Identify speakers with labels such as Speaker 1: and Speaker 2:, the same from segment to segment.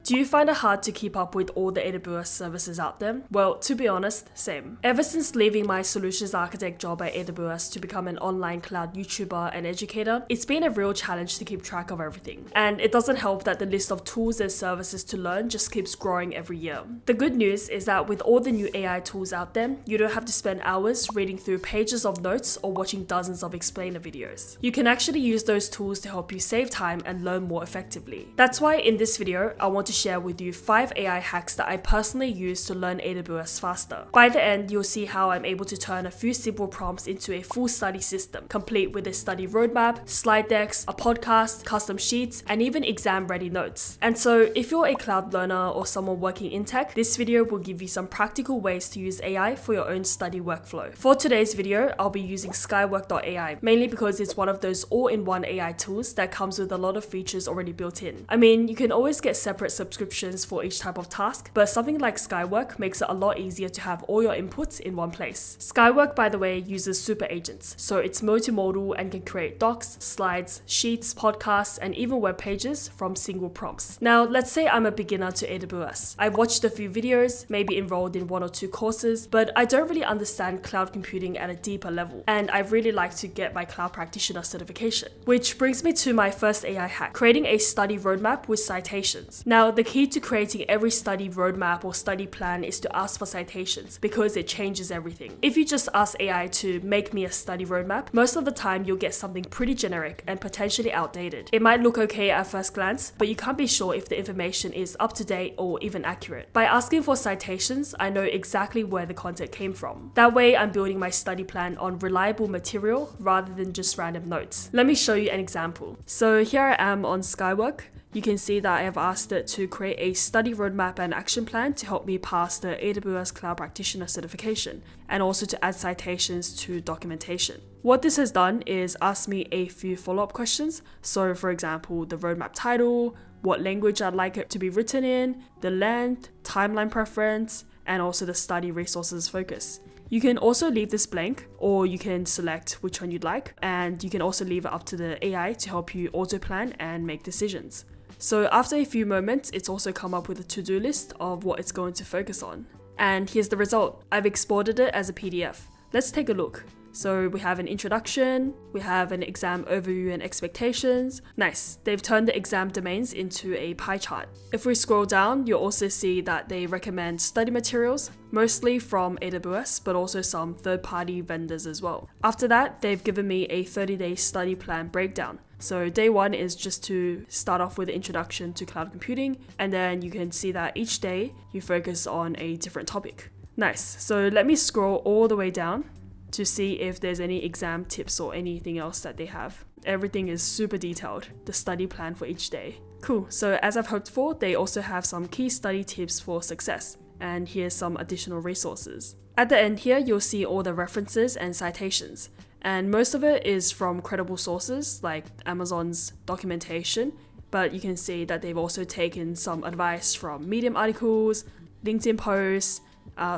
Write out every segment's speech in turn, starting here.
Speaker 1: Do you find it hard to keep up with all the AWS services out there? Well, to be honest, same. Ever since leaving my solutions architect job at AWS to become an online cloud YouTuber and educator, it's been a real challenge to keep track of everything. And it doesn't help that the list of tools and services to learn just keeps growing every year. The good news is that with all the new AI tools out there, you don't have to spend hours reading through pages of notes or watching dozens of explainer videos. You can actually use those tools to help you save time and learn more effectively. That's why in this video, I want to share with you 5 AI hacks that I personally use to learn AWS faster. By the end, you'll see how I'm able to turn a few simple prompts into a full study system, complete with a study roadmap, slide decks, a podcast, custom sheets, and even exam-ready notes. And so, if you're a cloud learner or someone working in tech, this video will give you some practical ways to use AI for your own study workflow. For today's video, I'll be using Skywork.ai, mainly because it's one of those all-in-one AI tools that comes with a lot of features already built in. I mean, you can always get separate subscriptions for each type of task, but something like Skywork makes it a lot easier to have all your inputs in one place. Skywork, by the way, uses super agents, so it's multimodal and can create docs, slides, sheets, podcasts, and even web pages from single prompts. Now, let's say I'm a beginner to AWS. I've watched a few videos, maybe enrolled in 1 or 2 courses, but I don't really understand cloud computing at a deeper level, and I'd really like to get my cloud practitioner certification. Which brings me to my first AI hack, creating a study roadmap with citations. Now, the key to creating every study roadmap or study plan is to ask for citations because it changes everything. If you just ask AI to make me a study roadmap, most of the time you'll get something pretty generic and potentially outdated. It might look okay at first glance, but you can't be sure if the information is up to date or even accurate. By asking for citations, I know exactly where the content came from. That way, I'm building my study plan on reliable material rather than just random notes. Let me show you an example. So here I am on Skywork. You can see that I have asked it to create a study roadmap and action plan to help me pass the AWS Cloud Practitioner certification, and also to add citations to documentation. What this has done is ask me a few follow-up questions. So for example, the roadmap title, what language I'd like it to be written in, the length, timeline preference, and also the study resources focus. You can also leave this blank, or you can select which one you'd like, and you can also leave it up to the AI to help you auto-plan and make decisions. So after a few moments, it's also come up with a to-do list of what it's going to focus on. And here's the result. I've exported it as a PDF. Let's take a look. So we have an introduction, we have an exam overview and expectations. Nice, they've turned the exam domains into a pie chart. If we scroll down, you'll also see that they recommend study materials, mostly from AWS, but also some third-party vendors as well. After that, they've given me a 30-day study plan breakdown. So day 1 is just to start off with the introduction to cloud computing, and then you can see that each day you focus on a different topic. Nice, so let me scroll all the way down to see if there's any exam tips or anything else that they have. Everything is super detailed, the study plan for each day. Cool, so as I've hoped for, they also have some key study tips for success, and here's some additional resources. At the end here, you'll see all the references and citations, and most of it is from credible sources like Amazon's documentation, but you can see that they've also taken some advice from Medium articles, LinkedIn posts,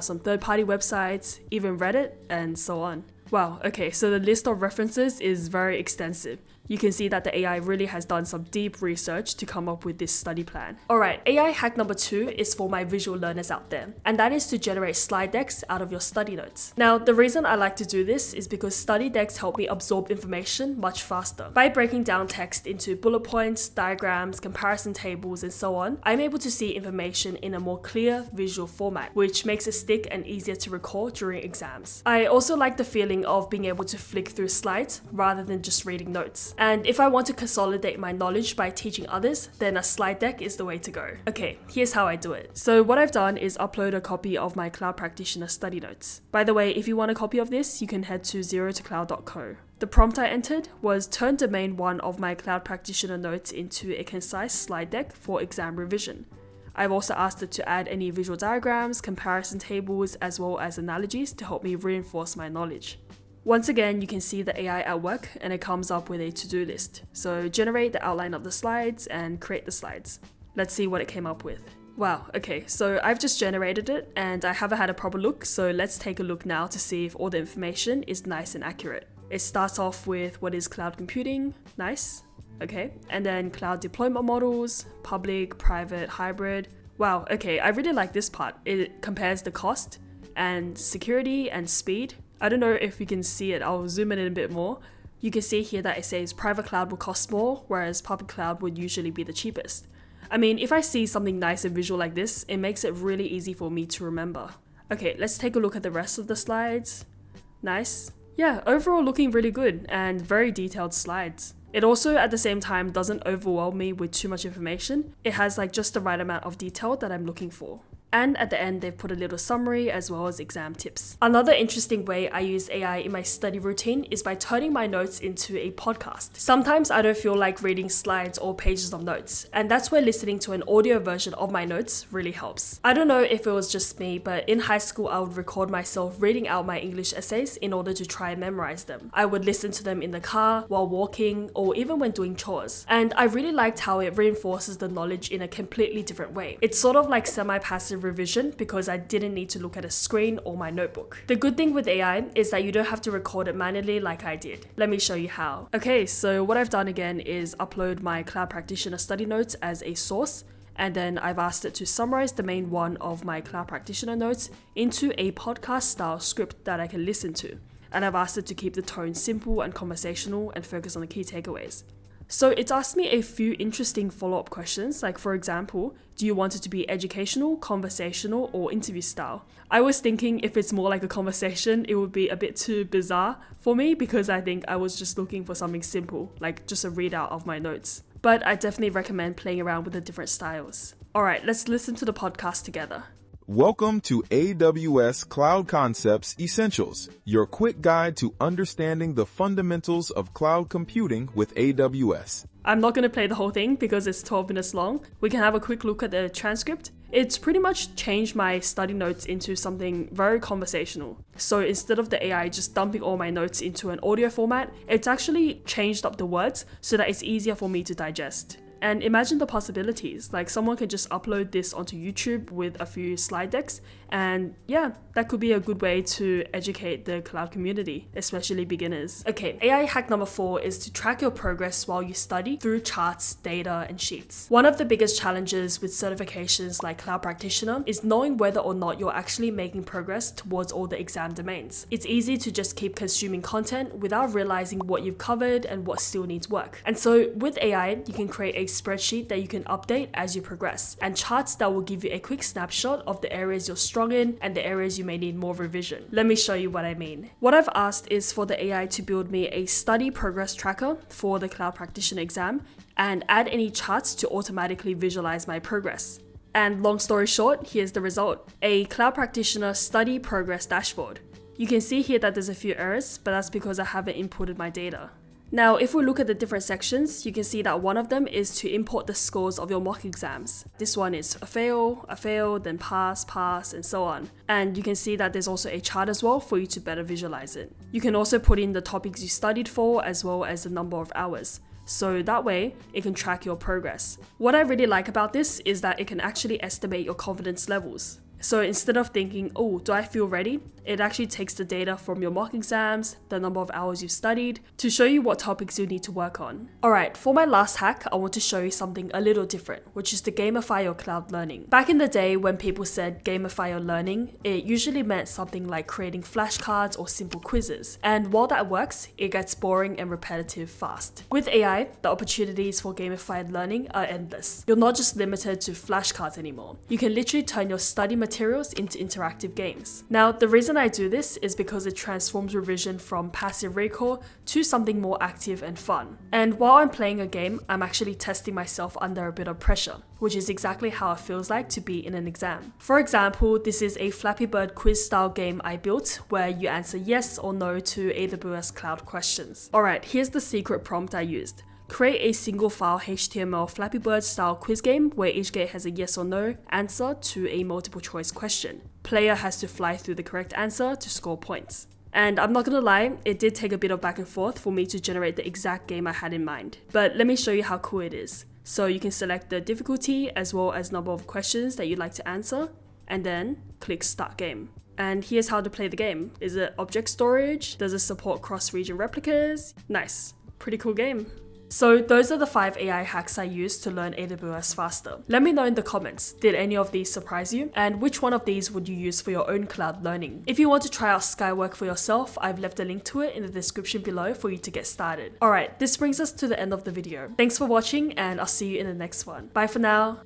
Speaker 1: some third-party websites, even Reddit, and so on. Wow, okay, so the list of references is very extensive. You can see that the AI really has done some deep research to come up with this study plan. Alright, AI hack number 2 is for my visual learners out there, and that is to generate slide decks out of your study notes. Now, the reason I like to do this is because study decks help me absorb information much faster. By breaking down text into bullet points, diagrams, comparison tables, and so on, I'm able to see information in a more clear visual format, which makes it stick and easier to recall during exams. I also like the feeling of being able to flick through slides rather than just reading notes. And if I want to consolidate my knowledge by teaching others, then a slide deck is the way to go. Okay, here's how I do it. So what I've done is upload a copy of my Cloud Practitioner study notes. By the way, if you want a copy of this, you can head to zerotocloud.co. The prompt I entered was turn domain 1 of my Cloud Practitioner notes into a concise slide deck for exam revision. I've also asked it to add any visual diagrams, comparison tables, as well as analogies to help me reinforce my knowledge. Once again, you can see the AI at work, and it comes up with a to-do list. So generate the outline of the slides and create the slides. Let's see what it came up with. Wow, okay, so I've just generated it and I haven't had a proper look, so let's take a look now to see if all the information is nice and accurate. It starts off with what is cloud computing, nice. Okay, and then cloud deployment models, public, private, hybrid. Wow, okay, I really like this part. It compares the cost and security and speed. I don't know if you can see it, I'll zoom in a bit more. You can see here that it says private cloud will cost more, whereas public cloud would usually be the cheapest. I mean, if I see something nice and visual like this, it makes it really easy for me to remember. Okay, let's take a look at the rest of the slides. Nice. Yeah, overall looking really good and very detailed slides. It also, at the same time, doesn't overwhelm me with too much information. It has like just the right amount of detail that I'm looking for. And at the end, they've put a little summary as well as exam tips. Another interesting way I use AI in my study routine is by turning my notes into a podcast. Sometimes I don't feel like reading slides or pages of notes, and that's where listening to an audio version of my notes really helps. I don't know if it was just me, but in high school, I would record myself reading out my English essays in order to try and memorize them. I would listen to them in the car, while walking, or even when doing chores. And I really liked how it reinforces the knowledge in a completely different way. It's sort of like semi-passive revision because I didn't need to look at a screen or my notebook. The good thing with AI is that you don't have to record it manually like I did. Let me show you how. Okay, so what I've done again is upload my Cloud Practitioner study notes as a source, and then I've asked it to summarize the main one of my Cloud Practitioner notes into a podcast style script that I can listen to. And I've asked it to keep the tone simple and conversational and focus on the key takeaways. So it's asked me a few interesting follow-up questions, like for example, do you want it to be educational, conversational, or interview style? I was thinking if it's more like a conversation, it would be a bit too bizarre for me because I think I was just looking for something simple, like just a readout of my notes. But I definitely recommend playing around with the different styles. Alright, let's listen to the podcast together.
Speaker 2: Welcome to AWS Cloud Concepts Essentials, your quick guide to understanding the fundamentals of cloud computing with AWS.
Speaker 1: I'm not going to play the whole thing because it's 12 minutes long. We can have a quick look at the transcript. It's pretty much changed my study notes into something very conversational. So instead of the AI just dumping all my notes into an audio format, it's actually changed up the words so that it's easier for me to digest. And imagine the possibilities, like someone can just upload this onto YouTube with a few slide decks, and yeah, that could be a good way to educate the cloud community, especially beginners. Okay, AI hack number 4 is to track your progress while you study through charts, data, and sheets. One of the biggest challenges with certifications like Cloud Practitioner is knowing whether or not you're actually making progress towards all the exam domains. It's easy to just keep consuming content without realizing what you've covered and what still needs work. And so with AI, you can create a spreadsheet that you can update as you progress, and charts that will give you a quick snapshot of the areas you're strong in and the areas you may need more revision. Let me show you what I mean. What I've asked is for the AI to build me a study progress tracker for the Cloud Practitioner exam and add any charts to automatically visualize my progress. And long story short, here's the result. A Cloud Practitioner study progress dashboard. You can see here that there's a few errors, but that's because I haven't inputted my data. Now, if we look at the different sections, you can see that one of them is to import the scores of your mock exams. This one is a fail, then pass, and so on. And you can see that there's also a chart as well for you to better visualize it. You can also put in the topics you studied for as well as the number of hours. So that way, it can track your progress. What I really like about this is that it can actually estimate your confidence levels. So instead of thinking, oh, do I feel ready? It actually takes the data from your mock exams, the number of hours you've studied, to show you what topics you need to work on. Alright, for my last hack, I want to show you something a little different, which is to gamify your cloud learning. Back in the day when people said gamify your learning, it usually meant something like creating flashcards or simple quizzes. And while that works, it gets boring and repetitive fast. With AI, the opportunities for gamified learning are endless. You're not just limited to flashcards anymore. You can literally turn your study materials into interactive games. Now, the reason I do this is because it transforms revision from passive recall to something more active and fun. And while I'm playing a game, I'm actually testing myself under a bit of pressure, which is exactly how it feels like to be in an exam. For example, this is a Flappy Bird quiz style game I built where you answer yes or no to AWS Cloud questions. Alright, here's the secret prompt I used. Create a single file HTML Flappy Bird style quiz game where each gate has a yes or no answer to a multiple choice question. Player has to fly through the correct answer to score points. And I'm not gonna lie, it did take a bit of back and forth for me to generate the exact game I had in mind. But let me show you how cool it is. So you can select the difficulty as well as number of questions that you'd like to answer, and then click start game. And here's how to play the game. Is it object storage? Does it support cross-region replicas? Nice, pretty cool game. So those are the 5 AI hacks I used to learn AWS faster. Let me know in the comments, did any of these surprise you? And which one of these would you use for your own cloud learning? If you want to try out Skywork for yourself, I've left a link to it in the description below for you to get started. Alright, this brings us to the end of the video. Thanks for watching and I'll see you in the next one. Bye for now.